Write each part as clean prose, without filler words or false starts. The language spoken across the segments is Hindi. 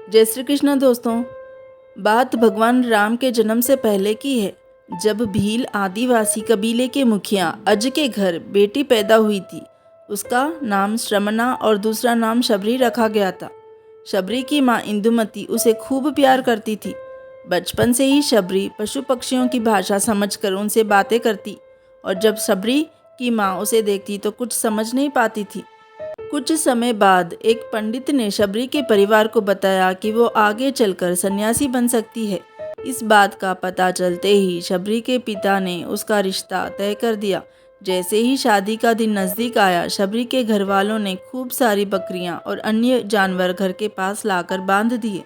जय श्री कृष्ण दोस्तों। बात भगवान राम के जन्म से पहले की है, जब भील आदिवासी कबीले के मुखिया अज के घर बेटी पैदा हुई थी। उसका नाम श्रमना और दूसरा नाम शबरी रखा गया था। शबरी की माँ इंदुमती उसे खूब प्यार करती थी। बचपन से ही शबरी पशु पक्षियों की भाषा समझकर उनसे बातें करती, और जब शबरी की माँ उसे देखती तो कुछ समझ नहीं पाती थी। कुछ समय बाद एक पंडित ने शबरी के परिवार को बताया कि वो आगे चलकर सन्यासी बन सकती है। इस बात का पता चलते ही शबरी के पिता ने उसका रिश्ता तय कर दिया। जैसे ही शादी का दिन नज़दीक आया, शबरी के घर वालों ने खूब सारी बकरियां और अन्य जानवर घर के पास लाकर बांध दिए।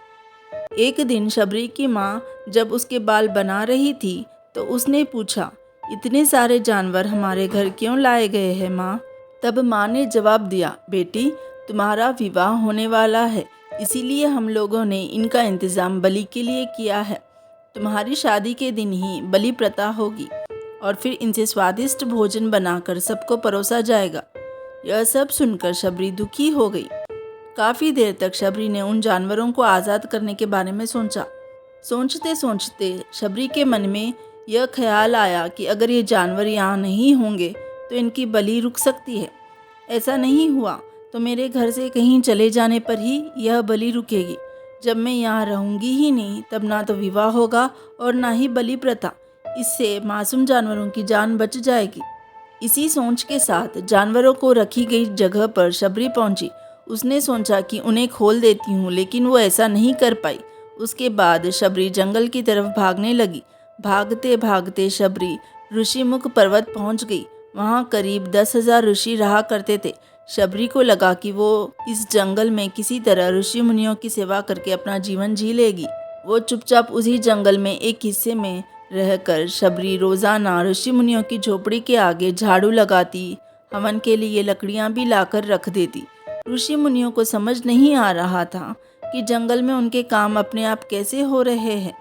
एक दिन शबरी की माँ जब उसके बाल बना रही थी तो उसने पूछा, इतने सारे जानवर हमारे घर क्यों लाए गए हैं माँ? तब माँ ने जवाब दिया, बेटी, तुम्हारा विवाह होने वाला है, इसीलिए हम लोगों ने इनका इंतज़ाम बलि के लिए किया है। तुम्हारी शादी के दिन ही बलि प्रथा होगी और फिर इनसे स्वादिष्ट भोजन बनाकर सबको परोसा जाएगा। यह सब सुनकर शबरी दुखी हो गई। काफ़ी देर तक शबरी ने उन जानवरों को आज़ाद करने के बारे में सोचा। सोचते सोचते शबरी के मन में यह ख्याल आया कि अगर ये जानवर यहाँ नहीं होंगे तो इनकी बलि रुक सकती है। ऐसा नहीं हुआ तो मेरे घर से कहीं चले जाने पर ही यह बलि रुकेगी। जब मैं यहाँ रहूँगी ही नहीं, तब ना तो विवाह होगा और ना ही बलि प्रथा। इससे मासूम जानवरों की जान बच जाएगी। इसी सोच के साथ जानवरों को रखी गई जगह पर शबरी पहुंची। उसने सोचा कि उन्हें खोल देती हूँ, लेकिन वो ऐसा नहीं कर पाई। उसके बाद शबरी जंगल की तरफ भागने लगी। भागते भागते शबरी ऋषिमुख पर्वत पहुंच गई। वहाँ करीब 10,000 ऋषि रहा करते थे। शबरी को लगा कि वो इस जंगल में किसी तरह ऋषि मुनियों की सेवा करके अपना जीवन जी लेगी। वो चुपचाप उसी जंगल में एक हिस्से में रहकर शबरी रोजाना ऋषि मुनियों की झोपड़ी के आगे झाड़ू लगाती, हवन के लिए लकड़ियाँ भी लाकर रख देती। ऋषि मुनियों को समझ नहीं आ रहा था कि जंगल में उनके काम अपने आप कैसे हो रहे हैं।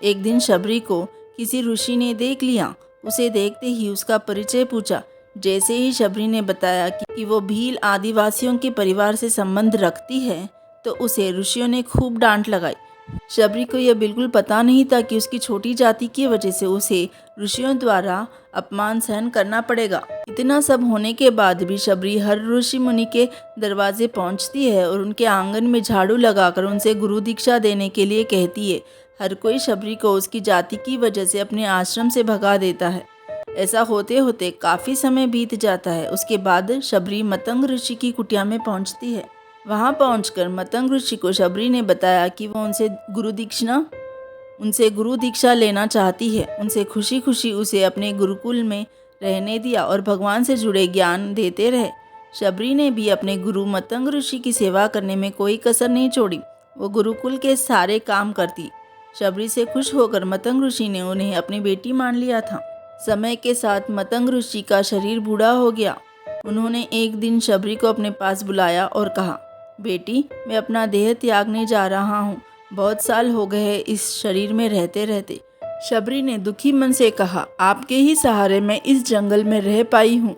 एक दिन शबरी को किसी ऋषि ने देख लिया। उसे देखते ही उसका परिचय पूछा। जैसे ही शबरी ने बताया कि वो भील आदिवासियों के परिवार से संबंध रखती है, तो उसे ऋषियों ने खूब डांट लगाई। शबरी को यह बिल्कुल पता नहीं था कि उसकी छोटी जाति की वजह से उसे ऋषियों द्वारा अपमान सहन करना पड़ेगा। इतना सब होने के बाद भी शबरी हर ऋषि मुनि के दरवाजे पहुंचती है और उनके आंगन में झाड़ू लगाकर उनसे गुरु दीक्षा देने के लिए कहती है। हर कोई शबरी को उसकी जाति की वजह से अपने आश्रम से भगा देता है। ऐसा होते होते काफ़ी समय बीत जाता है। उसके बाद शबरी मतंग ऋषि की कुटिया में पहुंचती है। वहां पहुंचकर मतंग ऋषि को शबरी ने बताया कि वो उनसे गुरु दीक्षा लेना चाहती है। उनसे खुशी खुशी उसे अपने गुरुकुल में रहने दिया और भगवान से जुड़े ज्ञान देते रहे। शबरी ने भी अपने गुरु मतंग ऋषि की सेवा करने में कोई कसर नहीं छोड़ी। वो गुरुकुल के सारे काम करती। शबरी से खुश होकर मतंग ऋषि ने उन्हें अपनी बेटी मान लिया था। समय के साथ मतंग ऋषि का शरीर बूढ़ा हो गया। उन्होंने एक दिन शबरी को अपने पास बुलाया और कहा, बेटी, मैं अपना देह त्यागने जा रहा हूँ। बहुत साल हो गए हैं इस शरीर में रहते रहते। शबरी ने दुखी मन से कहा, आपके ही सहारे मैं इस जंगल में रह पाई हूँ।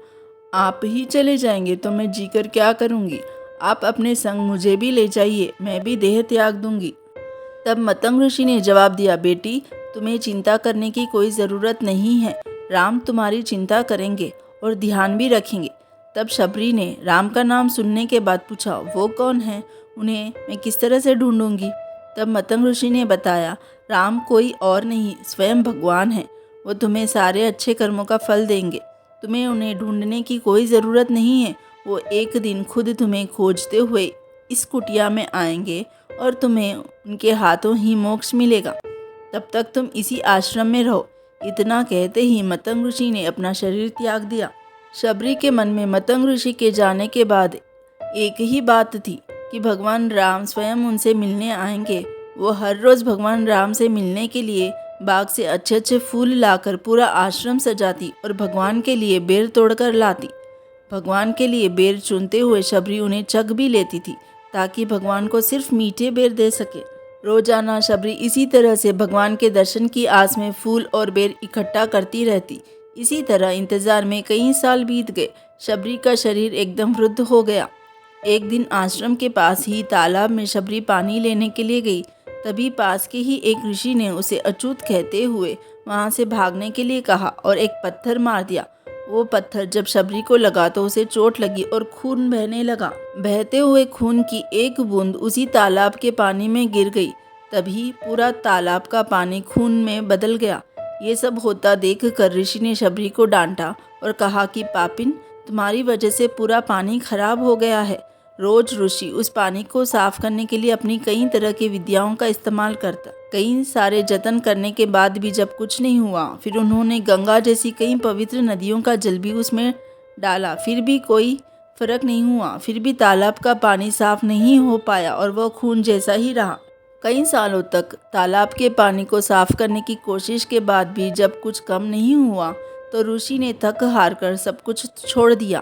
आप ही चले जाएंगे तो मैं जीकर क्या करूँगी? आप अपने संग मुझे भी ले जाइए, मैं भी देह त्याग दूंगी। तब मतंग ऋषि ने जवाब दिया, बेटी, तुम्हें चिंता करने की कोई ज़रूरत नहीं है। राम तुम्हारी चिंता करेंगे और ध्यान भी रखेंगे। तब शबरी ने राम का नाम सुनने के बाद पूछा, वो कौन है? उन्हें मैं किस तरह से ढूंढूंगी? तब मतंग ऋषि ने बताया, राम कोई और नहीं, स्वयं भगवान है। वो तुम्हें सारे अच्छे कर्मों का फल देंगे। तुम्हें उन्हें ढूंढने की कोई ज़रूरत नहीं है। वो एक दिन खुद तुम्हें खोजते हुए इस कुटिया में आएंगे और तुम्हें उनके हाथों ही मोक्ष मिलेगा। तब तक तुम इसी आश्रम में रहो। इतना कहते ही मतंग ऋषि ने अपना शरीर त्याग दिया। शबरी के मन में मतंग ऋषि के जाने के बाद एक ही बात थी कि भगवान राम स्वयं उनसे मिलने आएंगे। वो हर रोज़ भगवान राम से मिलने के लिए बाग से अच्छे अच्छे फूल लाकर पूरा आश्रम सजाती और भगवान के लिए बेर तोड़कर लाती। भगवान के लिए बेर चुनते हुए शबरी उन्हें चख भी लेती थी, ताकि भगवान को सिर्फ मीठे बेर दे सके। रोजाना शबरी इसी तरह से भगवान के दर्शन की आस में फूल और बेर इकट्ठा करती रहती। इसी तरह इंतजार में कई साल बीत गए। शबरी का शरीर एकदम वृद्ध हो गया। एक दिन आश्रम के पास ही तालाब में शबरी पानी लेने के लिए गई। तभी पास के ही एक ऋषि ने उसे अछूत कहते हुए वहां से भागने के लिए कहा और एक पत्थर मार दिया। वो पत्थर जब शबरी को लगा तो उसे चोट लगी और खून बहने लगा। बहते हुए खून की एक बूंद उसी तालाब के पानी में गिर गई। तभी पूरा तालाब का पानी खून में बदल गया। ये सब होता देखकर ऋषि ने शबरी को डांटा और कहा कि पापिन, तुम्हारी वजह से पूरा पानी खराब हो गया है। रोज ऋषि उस पानी को साफ करने के लिए अपनी कई तरह की विद्याओं का इस्तेमाल करता। कई सारे जतन करने के बाद भी जब कुछ नहीं हुआ, फिर उन्होंने गंगा जैसी कई पवित्र नदियों का जल भी उसमें डाला, फिर भी कोई फर्क नहीं हुआ। फिर भी तालाब का पानी साफ नहीं हो पाया और वह खून जैसा ही रहा। कई सालों तक तालाब के पानी को साफ करने की कोशिश के बाद भी जब कुछ कम नहीं हुआ तो ऋषि ने थक हार कर सब कुछ छोड़ दिया।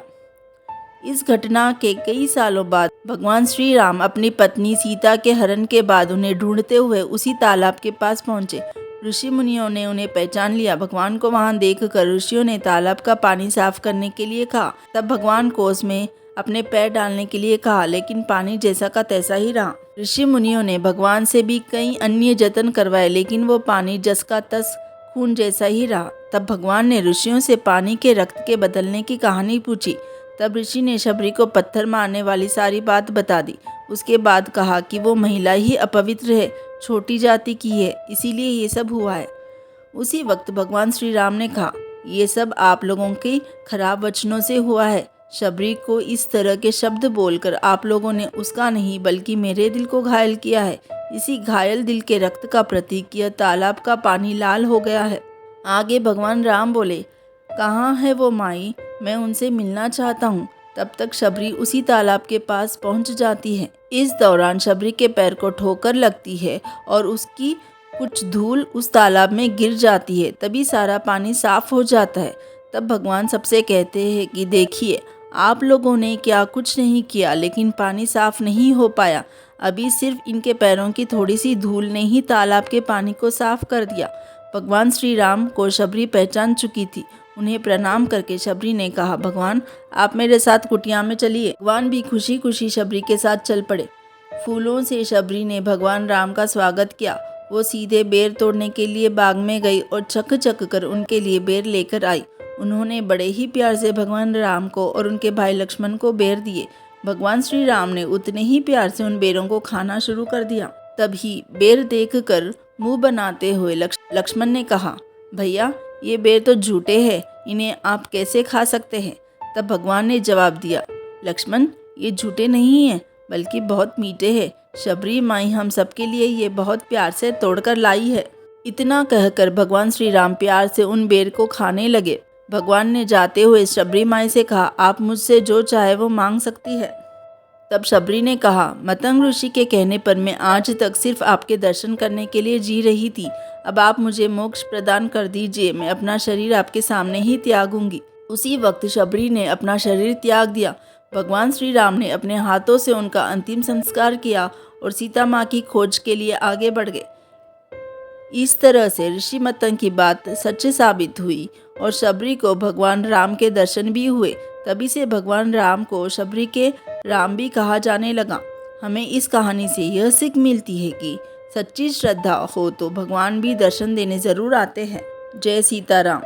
इस घटना के कई सालों बाद भगवान श्री राम अपनी पत्नी सीता के हरण के बाद उन्हें ढूंढते हुए उसी तालाब के पास पहुंचे। ऋषि मुनियों ने उन्हें पहचान लिया। भगवान को वहां देखकर ऋषियों ने तालाब का पानी साफ करने के लिए कहा। तब भगवान को उसमें अपने पैर डालने के लिए कहा, लेकिन पानी जैसा का तैसा ही रहा। ऋषि मुनियों ने भगवान से भी कई अन्य जतन करवाए, लेकिन वो पानी जस का तस खून जैसा ही रहा। तब भगवान ने ऋषियों से पानी के रक्त के बदलने की कहानी पूछी। तब ऋषि ने शबरी को पत्थर मारने वाली सारी बात बता दी। उसके बाद कहा कि वो महिला ही अपवित्र है, छोटी जाति की है, इसीलिए ये सब हुआ है। उसी वक्त भगवान श्री राम ने कहा, ये सब आप लोगों के खराब वचनों से हुआ है। शबरी को इस तरह के शब्द बोलकर आप लोगों ने उसका नहीं बल्कि मेरे दिल को घायल किया है। इसी घायल दिल के रक्त का प्रतीक यह तालाब का पानी लाल हो गया है। आगे भगवान राम बोले, कहाँ है वो माई, मैं उनसे मिलना चाहता हूँ। तब तक शबरी उसी तालाब के पास पहुँच जाती है। इस दौरान शबरी के पैर को ठोकर लगती है और उसकी कुछ धूल उस तालाब में गिर जाती है। तभी सारा पानी साफ हो जाता है। तब भगवान सबसे कहते हैं कि देखिए, आप लोगों ने क्या कुछ नहीं किया, लेकिन पानी साफ नहीं हो पाया। अभी सिर्फ इनके पैरों की थोड़ी सी धूल ने ही तालाब के पानी को साफ कर दिया। भगवान श्री राम को शबरी पहचान चुकी थी। उन्हें प्रणाम करके शबरी ने कहा, भगवान आप मेरे साथ कुटिया में चलिए। भगवान भी खुशी खुशी शबरी के साथ चल पड़े। फूलों से शबरी ने भगवान राम का स्वागत किया। वो सीधे बेर तोड़ने के लिए बाग में गई और चक चक कर उनके लिए बेर लेकर आई। उन्होंने बड़े ही प्यार से भगवान राम को और उनके भाई लक्ष्मण को बेर दिए। भगवान श्री राम ने उतने ही प्यार से उन बेरों को खाना शुरू कर दिया। तभी बेर देखकर मुंह बनाते हुए लक्ष्मण ने कहा, भैया ये बेर तो झूठे हैं, इन्हें आप कैसे खा सकते हैं? तब भगवान ने जवाब दिया, लक्ष्मण ये झूठे नहीं हैं बल्कि बहुत मीठे हैं। शबरी माई हम सबके लिए ये बहुत प्यार से तोड़कर लाई है। इतना कहकर भगवान श्री राम प्यार से उन बेर को खाने लगे। भगवान ने जाते हुए शबरी माई से कहा, आप मुझसे जो चाहे वो मांग सकती है। तब शबरी ने कहा, मतंग ऋषि के कहने पर मैं आज तक सिर्फ आपके दर्शन करने के लिए जी रही थी। अब आप मुझे मोक्ष प्रदान कर दीजिए, मैं अपना शरीर आपके सामने ही त्यागूंगी। उसी वक्त शबरी ने अपना शरीर त्याग दिया। भगवान श्री राम ने अपने हाथों से उनका अंतिम संस्कार किया और सीता माँ की खोज के लिए आगे बढ़ गए। इस तरह से ऋषि मतंग की बात सच्ची साबित हुई और शबरी को भगवान राम के दर्शन भी हुए। तभी से भगवान राम को शबरी के राम भी कहा जाने लगा। हमें इस कहानी से यह सीख मिलती है कि सच्ची श्रद्धा हो तो भगवान भी दर्शन देने जरूर आते हैं। जय सीताराम।